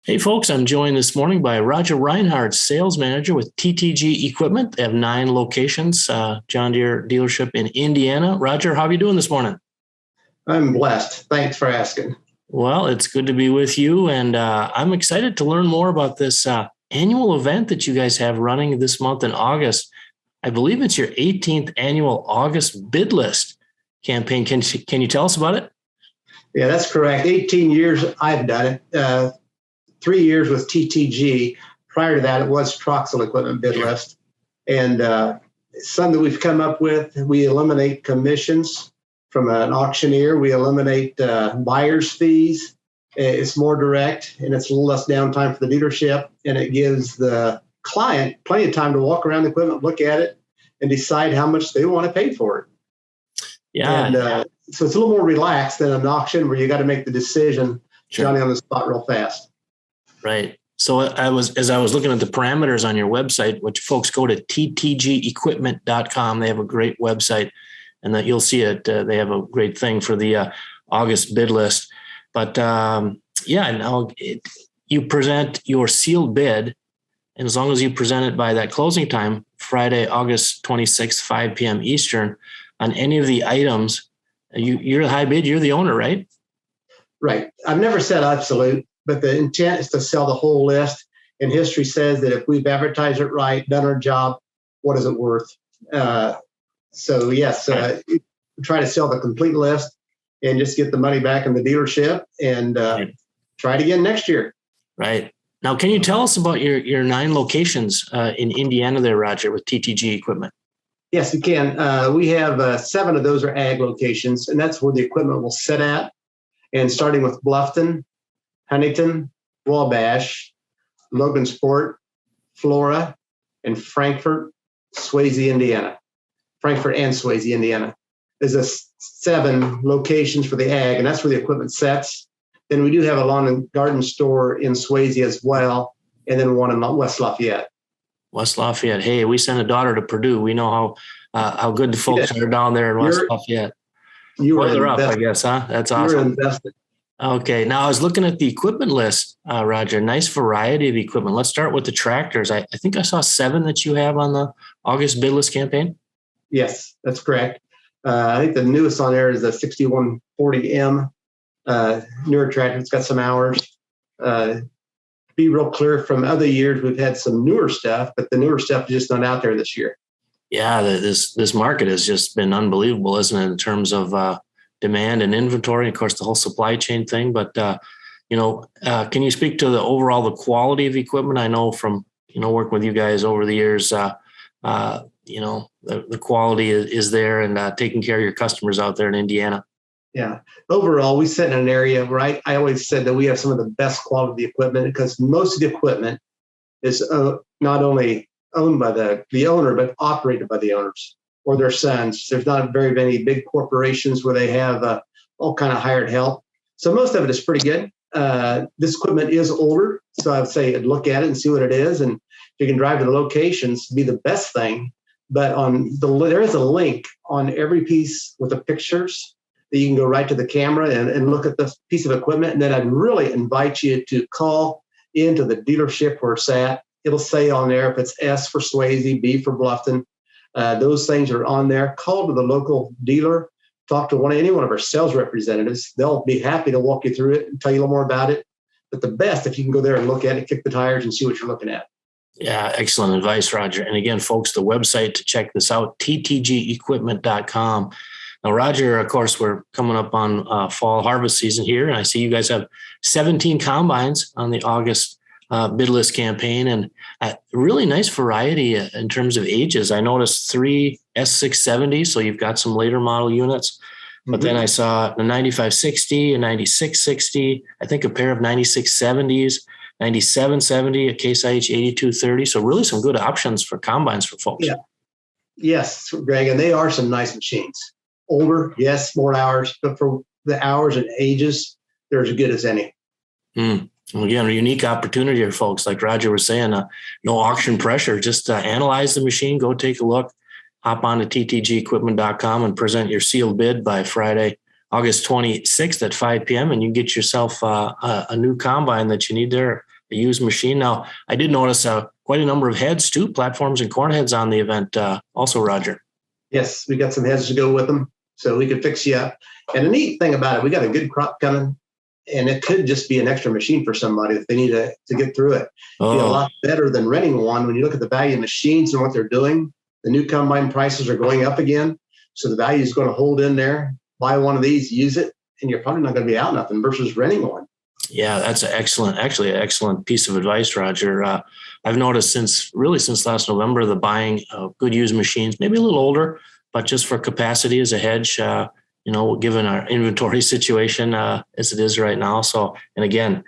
Hey folks, I'm joined this morning by Roger Reinhardt, sales manager with TTG Equipment. They have 9 locations, John Deere dealership in Indiana. Roger, how are you doing this morning? I'm blessed. Thanks for asking. Well, it's good to be with you, and I'm excited to learn more about this annual event that you guys have running this month in August. I believe it's your 18th annual August bid list campaign. Can you tell us about it? Yeah, that's correct. 18 years I've done it. 3 years with TTG. Prior to that, it was Troxel Equipment bid list. And some that we've come up with, we eliminate commissions from an auctioneer. We eliminate buyer's fees. It's more direct, and it's a little less downtime for the dealership, and it gives the client plenty of time to walk around the equipment, look at it, and decide how much they want to pay for it. Yeah. And so it's a little more relaxed than an auction where you got to make the decision, Sure. Johnny, on the spot real fast. Right. So as I was looking at the parameters on your website, which folks go to ttgequipment.com. They have a great website, and that you'll see it. They have a great thing for the August bid list. But now you present your sealed bid, and as long as you present it by that closing time, Friday, August 26th, 5 p.m. Eastern, on any of the items, you're the high bid. You're the owner, right? Right. I've never said absolute, but the intent is to sell the whole list. And history says that if we've advertised it right, done our job, what is it worth? So yes, try to sell the complete list and just get the money back in the dealership and try it again next year. Right. Now, can you tell us about your 9 locations in Indiana there, Roger, with TTG Equipment? Yes, we can. We have 7 of those are ag locations, and that's where the equipment will sit at. And starting with Bluffton, Huntington, Wabash, Logansport, Flora, and Frankfort, Swayze, Indiana. Frankfort and Swayze, Indiana. There's 7 locations for the ag, and that's where the equipment sets. Then we do have a lawn and garden store in Swayze as well, and then one in West Lafayette. West Lafayette. Hey, we sent a daughter to Purdue. We know how good the folks are down there in West Lafayette. You were further up, I guess, huh? That's awesome. You're invested. Okay. Now I was looking at the equipment list, Roger. Nice variety of equipment. Let's start with the tractors. I think I saw 7 that you have on the August bid list campaign. Yes, that's correct. I think the newest on there is the 6140M newer tractor. It's got some hours. Be real clear, from other years, we've had some newer stuff, but the newer stuff is just not out there this year. Yeah, this market has just been unbelievable, isn't it, in terms of demand and inventory, of course, the whole supply chain thing. But, can you speak to the quality of equipment? I know from, working with you guys over the years, the quality is there, and taking care of your customers out there in Indiana. Yeah. Overall, we sit in an area where I always said that we have some of the best quality equipment, because most of the equipment is not only owned by the owner, but operated by the owners or their sons. There's not very many big corporations where they have all kind of hired help. So most of it is pretty good. This equipment is older, so I would say look at it and see what it is. And if you can drive to the locations, be the best thing. But there is a link on every piece with the pictures that you can go right to the camera and look at the piece of equipment. And then I'd really invite you to call into the dealership where it's at. It'll say on there if it's S for Swayze, B for Bluffton. Those things are on there. Call to the local dealer. Talk to any one of our sales representatives. They'll be happy to walk you through it and tell you a little more about it. But the best, if you can go there and look at it, kick the tires and see what you're looking at. Yeah, excellent advice, Roger. And again, folks, the website to check this out, ttgequipment.com. Now, Roger, of course, we're coming up on fall harvest season here, and I see you guys have 17 combines on the August bid list campaign, and a really nice variety in terms of ages. I noticed 3 S670s, so you've got some later model units. But then I saw the 9560, a 9660, I think a pair of 9670s, 9770, a Case IH 8230. So really some good options for combines for folks. Yeah. Yes, Greg, and they are some nice machines. Older, yes, more hours, but for the hours and ages, they're as good as any. Well, again, a unique opportunity here, folks. Like Roger was saying, no auction pressure. Just analyze the machine, go take a look, hop on to ttgequipment.com and present your sealed bid by Friday, August 26th at 5 p.m. And you get yourself a new combine that you need there used machine. Now, I did notice quite a number of heads too, platforms and corn heads on the event also, Roger. Yes, we got some heads to go with them, so we could fix you up. And the neat thing about it, we got a good crop coming, and it could just be an extra machine for somebody if they need to get through it. It'd be a lot better than renting one. When you look at the value of machines and what they're doing, the new combine prices are going up again. So the value is going to hold in there. Buy one of these, use it, and you're probably not going to be out nothing versus renting one. Yeah, that's an excellent piece of advice, Roger. I've noticed since last November, the buying of good used machines, maybe a little older, but just for capacity as a hedge, given our inventory situation as it is right now. So, and again,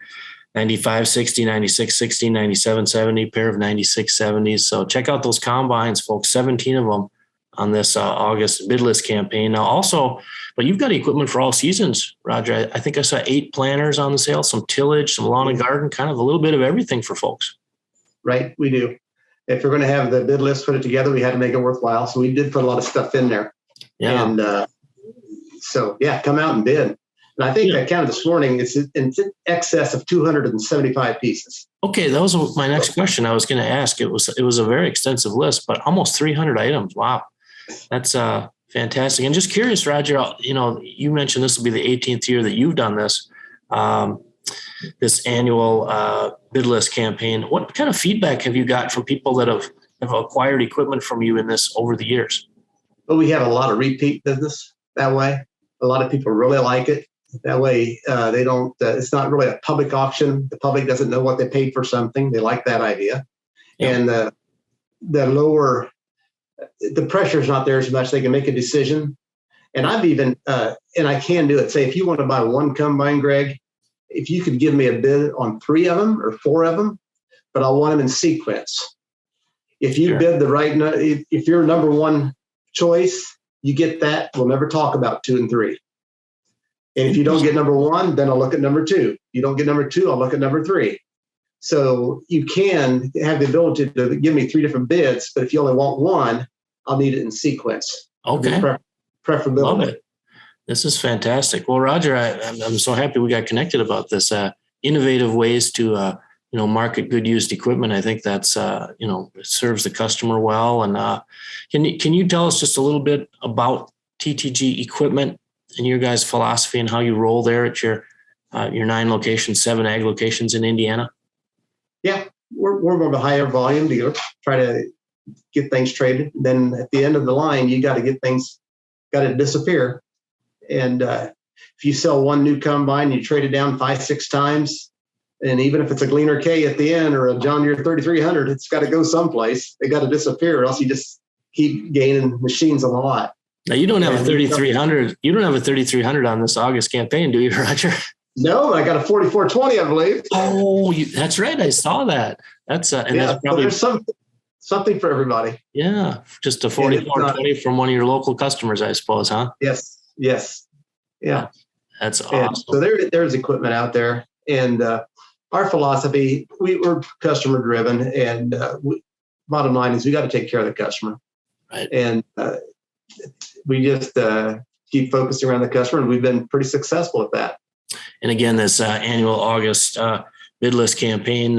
95, 60, 96, 60, 97, 70, pair of 96, 70s. So check out those combines, folks, 17 of them on this August bid list campaign. Now also, but you've got equipment for all seasons, Roger. I think I saw 8 planters on the sale, some tillage, some lawn and garden, kind of a little bit of everything for folks. Right, we do. If we're going to have the bid list put it together, we had to make it worthwhile. So we did put a lot of stuff in there. Yeah. And so, come out and bid. And I think I counted this morning, it's in excess of 275 pieces. Okay, that was my next question. I was going to ask. It was a very extensive list, but almost 300 items. Wow, that's fantastic. And just curious, Roger, you mentioned this will be the 18th year that you've done this, this annual bid list campaign. What kind of feedback have you got from people that have acquired equipment from you in this over the years? Well, we have a lot of repeat business that way. A lot of people really like it. That way, they don't. It's not really a public auction. The public doesn't know what they paid for something. They like that idea, and the lower, the pressure is not there as much. They can make a decision, and I've even and I can do it. Say, if you want to buy one combine, Greg, if you could give me a bid on 3 of them or 4 of them, but I want them in sequence. If you bid the right, if you're number one choice, you get that. We'll never talk about 2 and 3. And if you don't get number 1, then I'll look at number 2. You don't get number 2, I'll look at number 3. So you can have the ability to give me 3 different bids, but if you only want one, I'll need it in sequence. Okay. Preferability. Love it. This is fantastic. Well, Roger, I'm so happy we got connected about this. Innovative ways to market good used equipment. I think that's it serves the customer well. And can you tell us just a little bit about TTG equipment and your guys' philosophy and how you roll there at your 9 locations, 7 ag locations in Indiana? Yeah, we're more of a higher volume dealer. Try to get things traded. Then at the end of the line, you got to get things, got to disappear. And if you sell one new combine, you trade it down 5-6 times. And even if it's a Gleaner K at the end or a John Deere 3300, it's got to go someplace. They got to disappear, or else you just keep gaining machines a lot. Now you don't have a 3300. You don't have a 3300 on this August campaign, do you, Roger? No, I got a 4420, I believe. Oh, that's right. I saw that. That's that's probably there's something for everybody. Yeah, just a 4420 from one of your local customers, I suppose, huh? Yes. Yeah. That's awesome. So there's equipment out there, and our philosophy, we're customer driven, and bottom line is we got to take care of the customer, right? And we just keep focusing around the customer, and we've been pretty successful at that. And again, this annual August bid list campaign,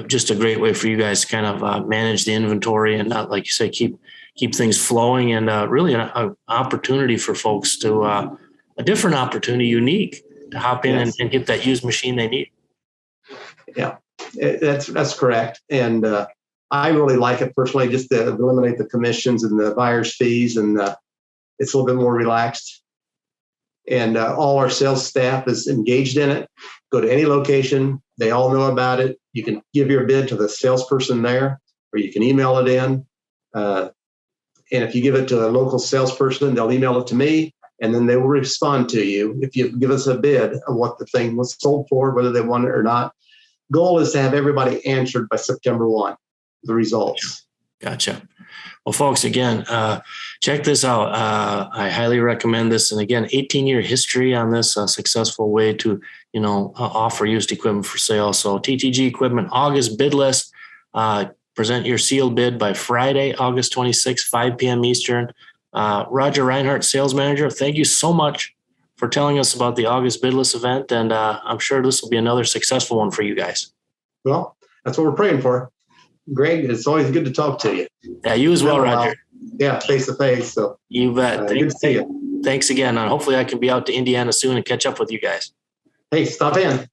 just a great way for you guys to kind of manage the inventory and not, like you say, keep things flowing, and really an opportunity for folks to a different opportunity, unique, to hop in and get that used machine they need. Yeah, that's correct. And I really like it personally, just to eliminate the commissions and the buyer's fees, and it's a little bit more relaxed. And all our sales staff is engaged in it. Go to any location, they all know about it. You can give your bid to the salesperson there, or you can email it in. And if you give it to a local salesperson, they'll email it to me, and then they will respond to you if you give us a bid of what the thing was sold for, whether they want it or not. Goal is to have everybody answered by September 1, the results. Gotcha. Well, folks, again, check this out. I highly recommend this. And again, 18-year history on this successful way to, offer used equipment for sale. So TTG Equipment August bid list. Present your sealed bid by Friday, August 26th, 5 p.m. Eastern. Roger Reinhardt, sales manager, thank you so much for telling us about the August bid list event. And I'm sure this will be another successful one for you guys. Well, that's what we're praying for. Greg, it's always good to talk to you. Yeah, you as well, Roger. Yeah, face to face. So you bet. good to see you. Thanks again. Hopefully I can be out to Indiana soon and catch up with you guys. Hey, stop in.